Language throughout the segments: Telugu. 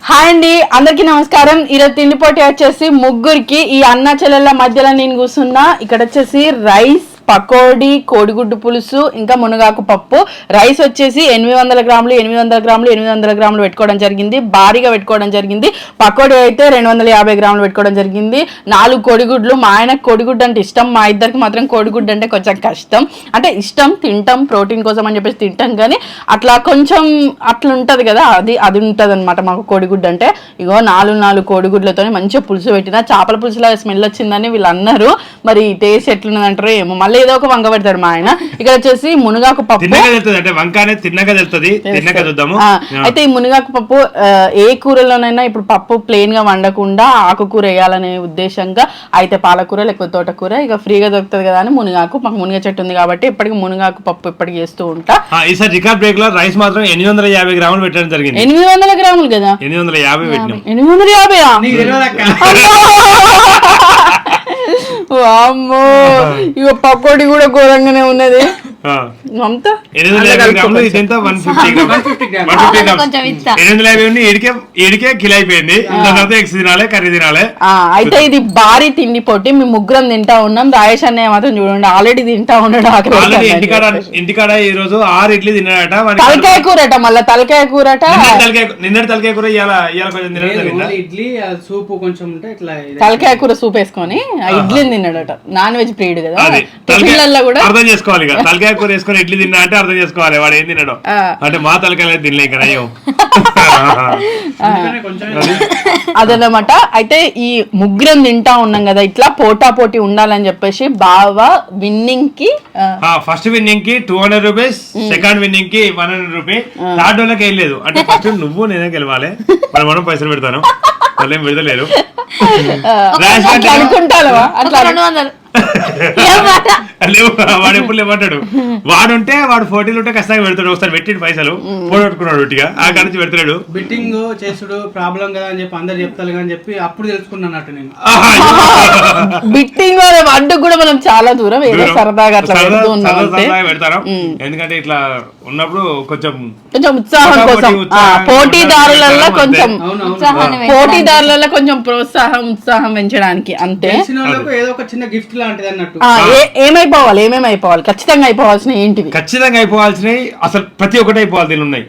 హాయ్ అండి, అందరికీ నమస్కారం. ఈరోజు తిండి పోటీ వచ్చేసి ముగ్గురికి. ఈ అన్న చెల్లెళ్ళ మధ్యలో నేను కూర్చున్నా. ఇక్కడ వచ్చేసి రైస్, పకోడీ, కోడిగుడ్డు పులుసు, ఇంకా మునగాకు పప్పు. రైస్ వచ్చేసి 800 గ్రాములు 800 గ్రాములు 800 గ్రాములు పెట్టుకోవడం జరిగింది, భారీగా పెట్టుకోవడం జరిగింది. పకోడీ అయితే 250 గ్రాములు పెట్టుకోవడం జరిగింది. 4 కోడిగుడ్లు. మా ఆయనకు కోడిగుడ్డు అంటే ఇష్టం, మా ఇద్దరికి మాత్రం కోడిగుడ్డు అంటే కొంచెం కష్టం. అంటే ఇష్టం, తింటాం ప్రోటీన్ కోసం అని చెప్పేసి తింటాం, కానీ అట్లా కొంచెం అట్లా ఉంటుంది కదా, అది ఉంటుంది అనమాట మాకు కోడిగుడ్డు అంటే. ఇగో 4 కోడిగుడ్లతో మంచిగా పులుసు పెట్టిన. చేపల పులుసులా స్మెల్ వచ్చిందని వీళ్ళు అన్నారు. మరి టేస్ట్ ఎట్లున్నది అంటారో ఏమో. మళ్ళీ ఏదో ఒక వంక పెడతాడు మా ఆయన. ఇక్కడ వచ్చేసి మునగాకు పప్పు. అయితే ఈ మునగాకు పప్పు ఏ కూరలోనైనా ఇప్పుడు పప్పు ప్లెయిన్ గా వండకుండా ఆకుకూర వేయాలనే ఉద్దేశంగా, అయితే పాలకూర లేకపోతే తోటకూర ఇక ఫ్రీగా దొరుకుతుంది కదా అని మునగాకు. మాకు మునగ చెట్టు ఉంది కాబట్టి ఇప్పటికి మునగాకు పప్పు ఇప్పటికి చేస్తూ ఉంటా. ఈసారి రికార్డ్ బ్రేక్ లో రైస్ మాత్రం 850 గ్రాములు పెట్టడం జరిగింది. 800 గ్రాములు కదా, 850 పెట్టినాం. 850 వామ్మో. ఇక పకోడీ కూడా ఘోరంగానే ఉన్నది. 850 కిలో అయిపోయింది. ఎగ్స్ తినాలి, కర్రీ తినాలి. అయితే ఇది భారీ తిండి పోటీ. మేము ముగ్గురం తింటా ఉన్నాం. రాయేష్ అన్నయ్య మాత్రం చూడండి ఆల్రెడీ తింటా ఉన్నాడు. ఇంటికాడ ఈ రోజు 6 ఇడ్లీ తిన్నాడట. తలకాయ కూరట, మళ్ళీ తలకాయ కూరట. నిన్నటి తలకాయ కూర ఇడ్లీ సూప్ కొంచెం ఉంటే ఇట్లా తలకాయ కూర సూప్ వేసుకొని ఇడ్లీ తిన్నాడట. నాన్ వెజ్ ప్రియుడు కదా, టిఫిన్లలో కూడా అర్థం చేసుకోవాలి. తలకాయ కూర వేసుకొని ఇడ్లీ తిన్నా అంటే అర్థం చేసుకోవాలి వాడు ఏం తినడం. అంటే మా తలకాయ తినలే ఇంకా నయం. అదనమాట. అయితే ఈ ముగ్గురం తింటా ఉన్నాం కదా, ఇట్లా పోటా పోటీ ఉండాలని చెప్పేసి బాగా విన్నింగ్ కి, ఫస్ట్ విన్నింగ్ కి 200 రూపీస్, సెకండ్ విన్నింగ్ కి 100 రూపీస్, థర్డ్ వాళ్ళకి ఏం లేదు. అంటే ఫస్ట్ నువ్వు నేనే గెలవాలి, మనం పైసలు పెడతాను, వాళ్ళు ఏం పెడతలేరు. అనుకుంటావా అట్లా 200 వాడు ఎప్పుడు లేమంటాడు. వాడుంటే వాడు 40 ఉంటే ఖచ్చితంగా పెడతాడు. ఒకసారి పెట్టిండు పైసలు ఫోటో పెట్టుకున్నాడు ఒట్టిగా, ఆ కాడ నుంచి పెడతాడు. బెట్టింగ్ చేసుడు ప్రాబ్లం కదా అని చెప్పి అందరు చెప్తారు అని చెప్పి అప్పుడు తెలుసుకున్నానట్టు నేను. బిట్టింగ్ అడ్డు కూడా మనం చాలా దూరం ఏదో సరదాగా పెడతారు. ఎందుకంటే ఇట్లా ఉన్నప్పుడు కొంచెం ఉత్సాహం కోసం, పోటీదారులలో కొంచెం ప్రోత్సాహం ఉత్సాహం పెంచడానికి అంతే. ఏదో ఒక చిన్న గిఫ్ట్ లాంటిది అన్నట్టు. ఏమైపోవాలి ఖచ్చితంగా అయిపోవాల్సిన ఏంటివి, ఖచ్చితంగా అయిపోవాల్సినవి అసలు ప్రతి ఒక్కటి అయిపోవాలి. దీని ఉన్నాయి,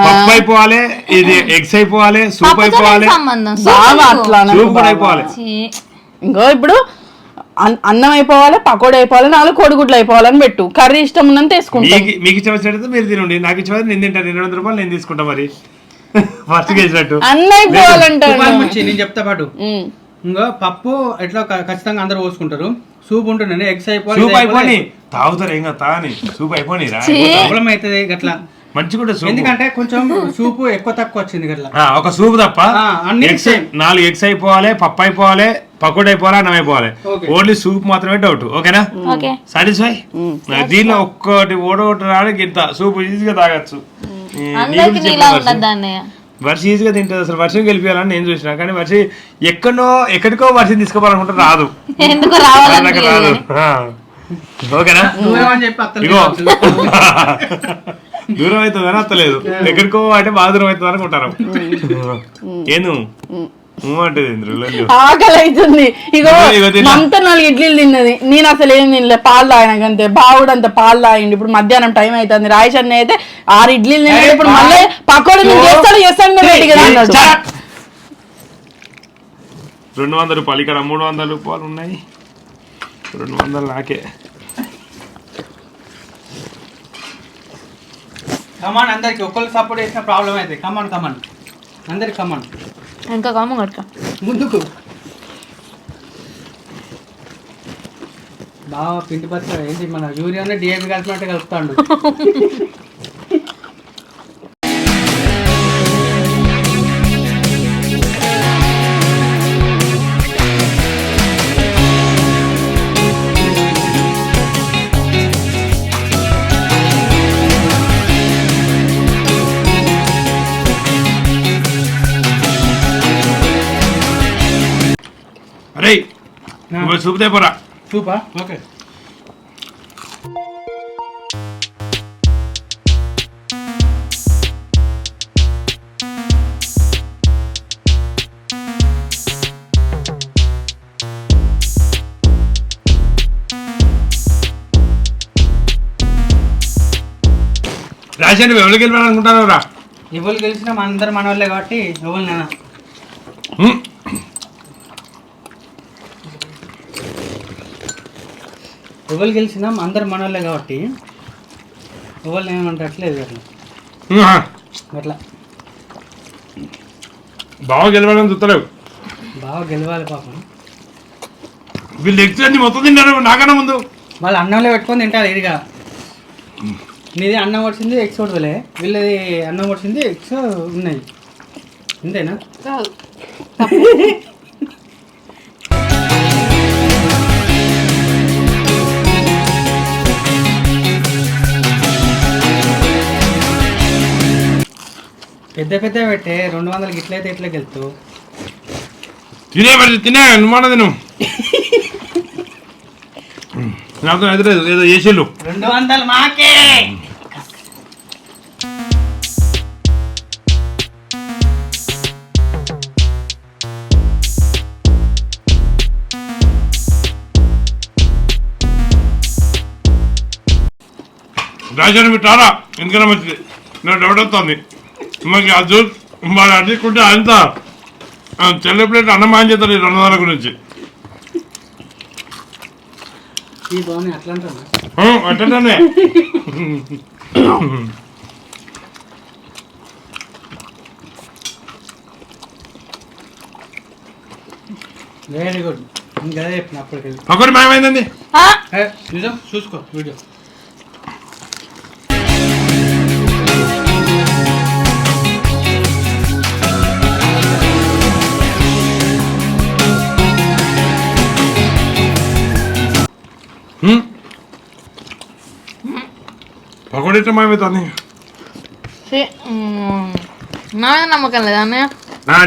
పప్పు అయిపోవాలి, ఇది ఎగ్స్ అయిపోవాలి, సూప్ అయిపోవాలి, సూప్ కూడా అయిపోవాలి. ఇంకో ఇప్పుడు అన్నం అయిపోవాలి, పకోడీ అయిపోవాలి, 4 కోడిగుడ్లు అయిపోవాలని పెట్టు. కర్రీ ఇష్టం ఉన్నంత వేసుకుంటా. మీకు ఇష్టం వచ్చినట్టు మీరు తినండి, నాకు ఇష్టం నేను తింటాను. 200 రూపాయలు నేను తీసుకుంటా. మరి ఫస్ట్ చేసినట్టు అన్న అయిపోవాలంటే నేను చెప్తా పాటు. ఇంకా పప్పు ఎట్లా ఖచ్చితంగా అందరు పోసుకుంటారు. సూప్ ఉంటుంది, ఎగ్స్ అయిపోయి తాగుతారు. ఏం కదా తాని సూప్ అయిపోయి ప్రాబ్లం అవుతుంది గట్లా. మంచిగా ఎందుకంటే కొంచెం సూప్ ఎక్కువ తక్కువ వచ్చింది గట్లా. ఒక సూప్ తప్ప 4 ఎగ్స్ అయిపోవాలి, పప్పు అయిపోవాలి, పకోడీ అయిపోవాలి, అన్నం అయిపోవాలి. ఓన్లీ సూప్ మాత్రమే డౌట్. ఓకేనా? సాటిస్ఫై. దీనిలో ఒక్కటి ఓడొకటి రావడానికి ఇంత సూప్ ఈజీగా తాగొచ్చు. వర్షం ఈజీగా తింటుంది. అసలు వర్షం గెలిపించాలని నేను చూసినా, కానీ వర్షం ఎక్కడికో వర్షం తీసుకోవాలనుకుంటే రాదు. రాదు. ఓకేనా? ఇగో దూరం అవుతుంది అని అత్తలేదు, ఎక్కడికో అంటే బాగా దూరం అవుతుంది అనుకుంటారు. ఏను అంటే ఆకలి అవుతుంది. ఇగో అంతా 4 ఇడ్లీలు తిన్నది, నేను అసలు ఏం తినలే. పాలు తాగినాకంతే. బావుడు అంత పాలు తాగిండి. ఇప్పుడు మధ్యాహ్నం టైం అవుతుంది. రాయేష్ అన్న అయితే 6 ఇడ్లీలు తిన్నాడు. ఇప్పుడు మళ్ళీ పకోడీ చేస్తాను రెడీ కదా అన్నాడు. 200 రూపాయలు, ఇక్కడ 300 రూపాయలు ఉన్నాయి. 200 నాకే. కమాన్, అందరికి ఒక్కళ్ళు సపోర్ట్ చేసిన ప్రాబ్లం అయితే. కమాన్ అందరికి కమాన్. ఇంకా ముందుకు బాగా పిండి పత్ర ఏంటి మన యూరియా డిఏపి కలిపినట్టు కలుపుతాడు. అరే సూప్ తెపోరా. సూపా? ఓకే. రాజశేఖర్ నువ్వు ఎవరికి వెళ్ళాలనుకుంటాను రా? ఎవరు గెలిచినా అందరు మన వాళ్ళే కాబట్టి ఎవరు నాన్న ఎవరు గెలిచినా అందరు మన వాళ్ళే కాబట్టి ఎవరు ఏమంటట్లేదు అట్లా అట్లా బాగా గెలవాలని చూస్తలేవు. బాగా గెలవాలి పాపం. వీళ్ళు ఎగ్స్ అన్ని మొత్తం తింటారు నాకన్నా ముందు. వాళ్ళు అన్నంలో పెట్టుకొని తింటారు ఇదిగా. నీది అన్నం వచ్చింది ఎగ్స్ కొడతలే, వీళ్ళది అన్నం వచ్చింది ఎగ్స్ ఉన్నాయి. అంతేనా? పెద్ద పెద్ద పెట్టే 200 ఇట్లయితే ఎట్లా గెలుతావు? తినే నువ్వు తిను. నాకు ఎదురేదు ఏదో చేసేళ్ళు 200 మాకే. రాజాని మీరు తారా ఎందుకన్నా మంచిది. నాకు డౌట్ వస్తుంది మాకు ఆ జ్యూస్ మరి అడ్డుకుంటే అంత చెల్ల ప్లేట్ అన్నం మాయం చేస్తారు ఈ 200 గురించి. అట్లనే వెరీ గుడ్. ఇంకా చెప్పిన అప్పటికి ఒకటి మాయమైందండి. నిజం చూసుకో వీడియో. పకోడీ ఇట్లా మాయమవుతుంది. నా నమ్మకం లేదా అన్నయ్య?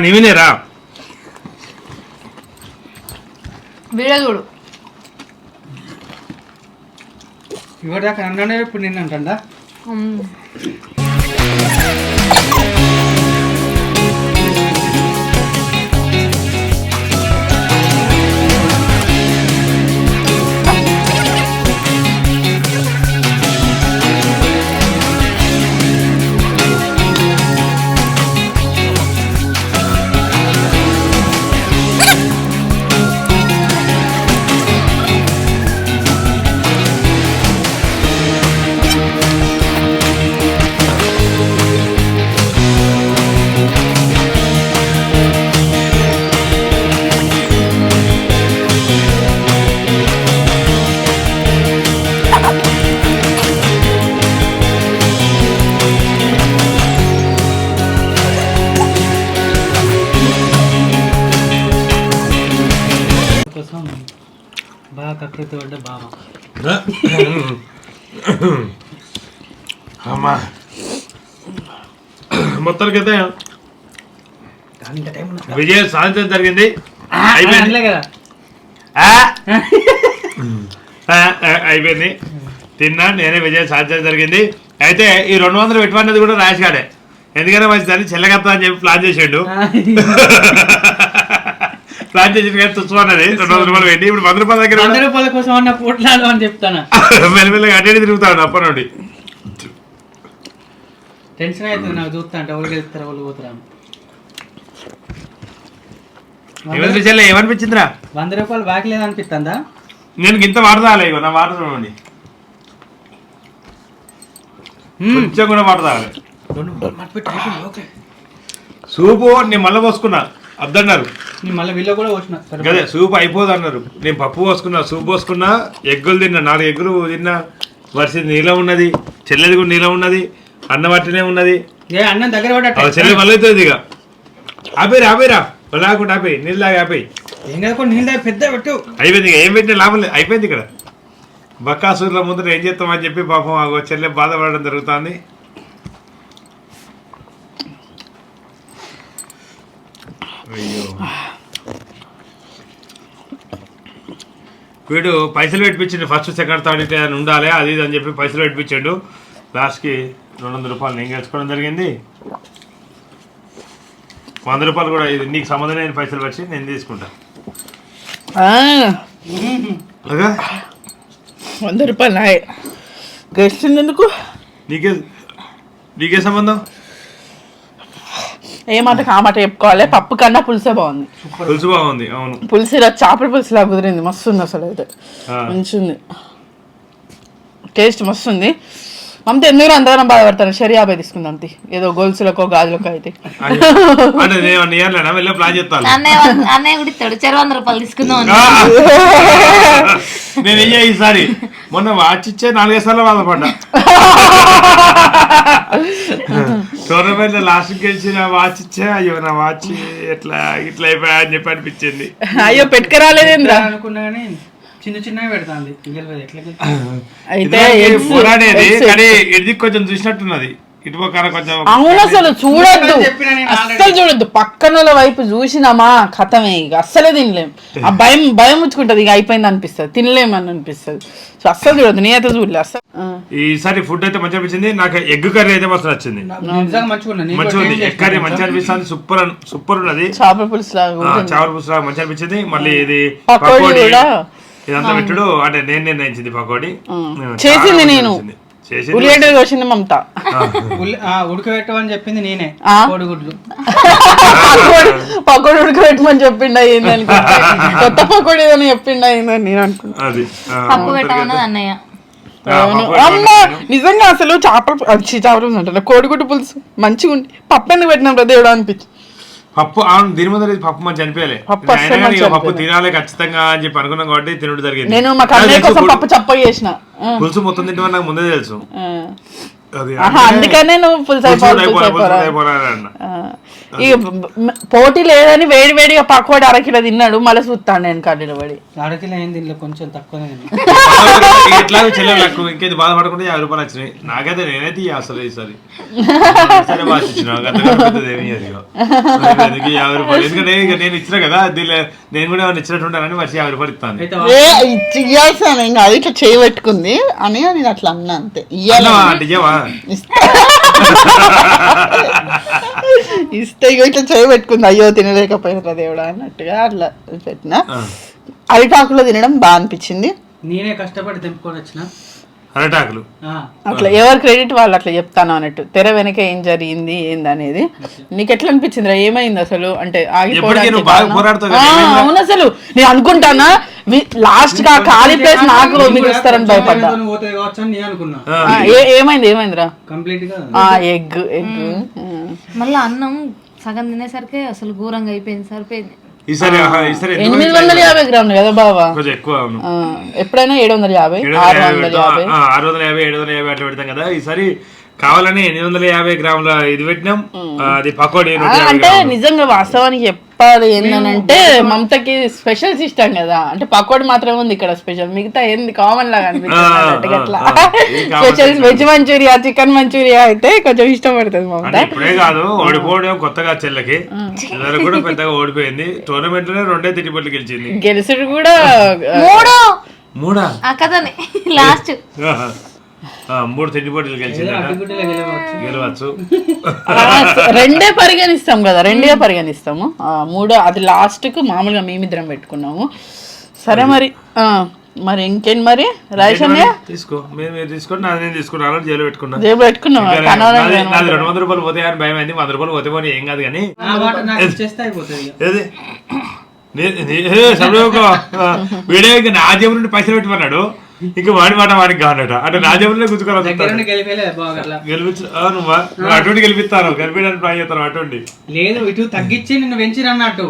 నీవినేరా వీడియో చూడు. ఇవ్వడాక అన్నానే ఇప్పుడు నిన్న అంటా. బాగా కకృతి పడ్డ బావ. అమ్మా మొత్తానికైతే విజయం సాధించడం జరిగింది. అయిపోయింది. తిన్నా నేనే విజయం సాధించడం జరిగింది. అయితే ఈ 200 పెట్టుకున్నది కూడా రాజగాడే. ఎందుకంటే మంచిదాన్ని చెల్లగత్తా అని చెప్పి ప్లాన్ చేసాడు. ప్లాన్ చేసి తుచ్చమన్నది 200 రూపాయలు పెట్టి ఇప్పుడు 100 రూపాయల దగ్గర 100 రూపాయల కోసం అన్న పోట్లాడు అని చెప్తాను. మెల్లమెల్లగా అటు తిరుగుతాడు అప్ప నుండి. టెన్షన్ అవుతుంది నాకు చూస్తా అంటే ఎవరు వెళ్తారా వాళ్ళు పోతారా. ఏమనిపించిందిరా? 100 రూపాయలు బాకీ లేదనిపిస్తుందా? నేను ఇంత వాడదాలే ఇగో నా వాటర్ చూడండి కొంచెం కూడా వాడదాలే. సూపు నేను మళ్ళీ పోసుకున్నా అద్దన్నారు. మళ్ళీ వీళ్ళు కూడా పోసిన అదే సూప్ అయిపోదు అన్నారు. నేను పప్పు పోసుకున్నా, సూప్ పోసుకున్నా, ఎగ్గులు తిన్నా, 4 ఎగ్గులు తిన్నా. వర్షం నీళ్ళ ఉన్నది, చెల్లెది కూడా నీళ్ళ ఉన్నది, అన్నం అట్టనే ఉన్నది. అన్నం దగ్గర చెల్లె మళ్ళీ అవుతుంది. ఇక ఆపేరా లేకుండా ఆపేయి, నీళ్ళు తాగి ఆపేయి. నీళ్ళు తాగి పెద్ద పెట్టు. అయిపోయింది. ఏం పెట్టిన లాభం లేదు, అయిపోయింది. ఇక్కడ బక్కాసూర్ల ముందర ఏం చేస్తామని చెప్పి పాపం చెల్లె బాధపడడం జరుగుతుంది. అయ్యో వీడు పైసలు పెట్టించండి. ఫస్ట్ సెకండ్ థర్డ్ అని ఉండాలి అది ఇది అని చెప్పి పైసలు పెట్టించాడు. లాస్ట్కి 200 రూపాయలు నేను గెలుచుకోవడం జరిగింది. 100 రూపాయలు కూడా ఇది నీకు సంబంధం లేని పైసలు వచ్చి నేను తీసుకుంటా. 100 రూపాయలు గెలిచింది ఎందుకు? నీకే నీకే సంబంధం? ఏ మాట ఆ మాట చెప్పుకోవాలి. పప్పు కన్నా పులుసే బాగుంది. పులుసు బాగుంది. అవును, పులుసు ఇలా చేపల పులుసులా కుదిరింది. మస్తు ఉంది అసలు. అయితే మంచిగా టేస్ట్ మస్తు ఉంది. మమత ఎందుకు అంతగానం బాధపడతాను? షరీ 50 తీసుకుందాం అంతే, ఏదో గొలుసులకో గాజులకో అయితే. అంటే నేను వెళ్ళి ప్లాన్ చేస్తాను. అన్నయ్య కూడా ఇస్తాడు. 100 రూపాయలు తీసుకుందాం. నేను వెయ్యి ఈసారి. మొన్న వాచ్ ఇచ్చే 4 సార్లు బాధపడ్డా. టోర్నమెంట్ లో లాస్ట్ గెలిచిన వాచ్ ఇచ్చే, అయ్యో నా వాచ్ ఇట్లా అయిపోయా అని చెప్పి అనిపించింది. అయ్యో పెట్టుకురాలేదేంద్రా అనుకున్నా కానీ చిన్న చిన్నవి పెడతాంది. అయితే పోరాడేది కానీ ఇది కొంచెం చూసినట్టున్నది. ఇటు పక్కన కొంచెం. అవును, అసలు చూడొద్దు, అస్సలు చూడొద్దు. పక్కన వైపు చూసినామా కథమే, ఇక అస్సలే తినలేం. ఆ భయం ఉంచుకుంటది, ఇక అయిపోయింది అనిపిస్తుంది, తినలేమని అనిపిస్తుంది. సో అస్సలు చూడొద్దు. నేనైతే చూడలే అస్సలు. ఈసారి ఫుడ్ అయితే మంచిగా అనిపించింది. నాకు ఎగ్ కర్రీ అయితే మస్తు నచ్చింది. మంచిగా ఉంది. ఎగ్ కర్రీ మంచిగా అనిపిస్తుంది. సూపర్ ఉన్నది. చేపల పులుసు లాగా మంచిగా అనిపించింది. మళ్ళీ ఇది పకోడీ కూడా ఇదంతా పెట్టుడు అంటే నేను నిర్ణయించింది. పకోడీ చేసింది నేను, ఉల్లిగడ్డ కోసింది మమత. ఉడకబెట్టమని చెప్పింది నేనే. కోడిగుడ్లు పకోడీ ఉడకబెట్టమని చెప్పిండు అయ్యిందని, కొత్త పకోడీ ఏదని చెప్పిండు అయ్యిందని నేను అనుకున్నాను. పప్పు పెట్టమన్నది అన్నయ్య. అమ్మ నిజంగా అసలు చేపల పులుసు అంటే కోడిగుడ్డు పులుసు మంచిగా ఉంది. పప్పు ఎందుకు పెట్టినాం దేవుడు అనిపించింది. పప్పు అవును, దీని ముందు పప్పు మంచి అనిపించలే. పప్పు తినాలి ఖచ్చితంగా అని చెప్పి అనుకున్నాం కాబట్టి తినడం జరిగింది. నేను మా కన్నయ్య కోసం పప్పు చప్పగా చేసిన. పులుసు మొత్తం తింటామని నాకు ముందే తెలుసు. అందుకనే నువ్వు పులుసు పోటీ లేదని వేడి వేడిగా పకోడి అరకిలో తిన్నాడు. మళ్ళీ చూస్తాను నేను కళ్ళ పడి. అరకిలో ఏం తినలే, కొంచెం తక్కువ. ఎట్లా చెల్లెలకు ఇంకేది బాధపడకుండా 50 రూపాయలు వచ్చినాయి నాకైతే. నేనైతే అసలు ఈసారి బాధించిన 50 రూపాయలు. ఎందుకంటే ఇక నేను ఇచ్చిన కదా, నేను కూడా ఇచ్చినట్టు ఉంటానని వచ్చి 50 రూపాయలు ఇస్తాను. ఇవ్వాల్సిన ఇంకా అది ఇట్లా చేయబెట్టుకుంది అని నేను అట్లా అన్నా అంతే. ఇస్తే ఇట్లా చేయబెట్టుకుంది. అయ్యో తినలేకపోయినా దేవుడా అన్నట్టుగా అట్లా పెట్టిన. అరిటాకులో తినడం బాగా అనిపించింది. నేనే కష్టపడి తెంపుకొని వచ్చిన అరటాకులు. అట్లా ఎవరు క్రెడిట్ వాళ్ళు అట్లా చెప్తాను అన్నట్టు. తెర వెనక ఏం జరిగింది ఏందనేది నీకు ఎట్లా అనిపించింది? ఏమైంది అసలు? అంటే ఆగిపోవడానికి అవును. అసలు నేను అనుకుంటానా లాస్ట్ గా ఖాళీ ప్లేస్ నాకు మీకు ఇస్తారని భయపడ్డా. ఏమైందిరా? ఎగ్ మళ్ళీ అన్నం సగం తినేసరికి అసలు ఘోరంగా అయిపోయింది. సరిపోయింది. 850 గ్రాములు కదా బాబా? ఎక్కువ. ఎప్పుడైనా 750 650 750 అట్లా పెడతాం కదా. ఈసారి కావాలని 850 గ్రాముల ఇది పెట్టినాం. అది పకోడీ. అంటే నిజంగా వాస్తవానికి చెప్పాలి ఏంటంటే మమతకి స్పెషల్స్ ఇష్టం కదా. అంటే పకోడీ మాత్రమే ఉంది ఇక్కడ స్పెషల్, మిగతా ఏంది కామన్ లాగా అనిపిస్తుంది. అట్లా specials veg manchurian, chicken manchurian అయితే కొంచెం ఇష్టపడుతుంది మమత. ఇప్పుడే కాదు ఓడిపోవడం కొత్తగా చెల్లకి కూడా పెద్దగా ఓడిపోయింది. టోర్నమెంట్ లోనే 2 తిరిగిపట్లు గెలిచింది. గెలుసుడు కూడా 3 కథనే లాస్ట్ 3 తిరిగిపట్లు గెలిచింది. గెలవచ్చు. 2 పరిగణిస్తాం కదా, 2 పరిగణిస్తాము. 3 అది లాస్ట్ కు మామూలుగా మేమిద్దరం పెట్టుకున్నాము. సరే మరి ఇంకేంటి మరి రాజేష్ తీసుకో. మీరు తీసుకోండి, నేను తీసుకున్నాను. జైలు పెట్టుకున్నాను. 200 రూపాయలు పోతే అని భయం అయింది. 100 రూపాయలు పోతే పోనీ ఏం కాదు కానీ వీడియో ఇంకా నా జేబు నుండి పైసలు పెట్టమన్నాడు. ఇంకా వాడి మాట వాడికి కాదట. అంటే నా జేబులోనే గుర్తుకోవాలి. అటువంటి గెలిపిస్తాను, గెలిపించడానికి ట్రై చేస్తాను. అటువంటి లేదు, ఇటు తగ్గించి నిన్ను పెంచిరు అన్నట్టు.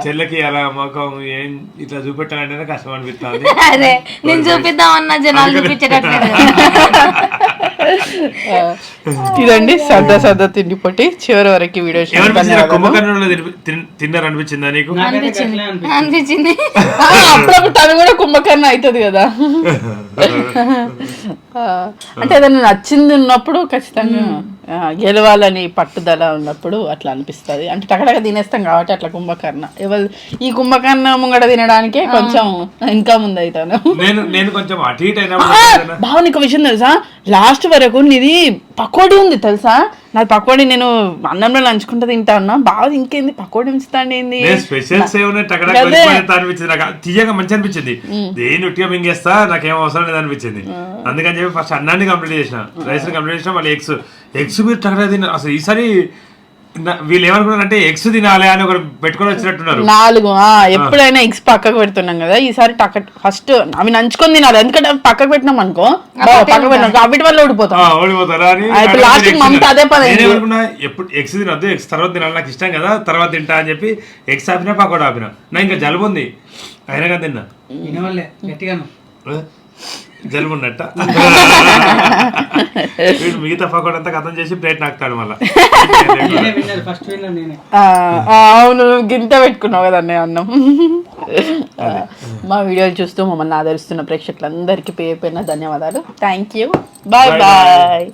చెల్లకి అలా మొఖం ఏం ఇట్లా చూపెట్టాలంటేనే కష్టం అనిపిస్తుంది. అదే నేను చూపిద్దామన్నా జనాలు చూపించేటట్టు. ఇదండి సరదా తిండి పొట్టి. చివరి వరకు వీడియో కుంభకర్ణంలో తిన్నారనిపించిందా నీకు? అనిపించింది. అప్పుడప్పుడు తను కూడా కుంభకర్ణ అవుతుంది కదా. అంటే ఏదైనా నచ్చింది ఉన్నప్పుడు ఖచ్చితంగా గెలవాలని పట్టుదల ఉన్నప్పుడు అట్లా అనిపిస్తుంది. అంటే టకటక తినేస్తాం కాబట్టి అట్లా కుంభకర్ణ. ఈ కుంభకర్ణ ముంగడ తినడానికే కొంచెం ఇంకా ముందు అవుతాను. నేను కొంచెం అటు ఇటు అయినప్పుడు బావ నీకు విషయం తెలుసా, లాస్ట్ వరకు నీది పకోడీ ఉంది తెలుసా. నాది పకోడీ నేను అన్నంలో నంచుకుంటూ తింటా ఉన్నా. బాగా ఇంకేంది పకోడీ ఉంచుతాండి ఏంది స్పెషల్స్ ఏమైనా అనిపించింది నాకు, తీయగా మంచి అనిపించింది. దేని ఉట్టిగా మింగేస్తా నాకేం అవసరం లేదు అనిపించింది. అందుకని చెప్పి ఫస్ట్ అన్నాన్ని కంప్లీట్ చేసిన, రైస్ కంప్లీట్ చేసిన, మళ్ళీ ఎగ్స్ మీరు టకటక తిన్నారు. అసలు ఈసారి వీళ్ళు ఏమనుకున్నారంటే ఎగ్స్ తినాలి అని ఒకటి పెట్టుకొని వచ్చినట్టున్నారు. 4 ఎప్పుడైనా ఎగ్స్ పక్కకు పెడుతున్నాం కదా, ఈసారి ఫస్ట్ అవి నంచుకొని తినాలి. ఎందుకంటే పక్కకు పెట్టినాం అనుకో, పక్కకు పెట్టినాం అవిటి వల్ల ఓడిపోతారా అని అదే పని. నేనేమనుకున్నా ఎప్పుడు ఎగ్స్ తినద్దు, ఎగ్స్ తర్వాత తినాలి, నాకు ఇష్టం కదా, తర్వాత తింటా అని చెప్పి ఎగ్స్ ఆపినా పకోడా ఆపినా. నా ఇంకా జలుబు ఉంది అయినా కదా తిన్నా. జలుబు ఉన్నట్ట వీడు మిగతా పకోడా అంతా కథం చేసి ప్లేట్ నాకుతాడు మళ్ళీ. అవును గింత పెట్టుకున్నావు కదా అన్నయ్య అన్నం. మా వీడియోలు చూస్తూ మమ్మల్ని ఆదరిస్తున్న ప్రేక్షకులందరికీ పేరు పైన ధన్యవాదాలు. Thank you. Bye bye.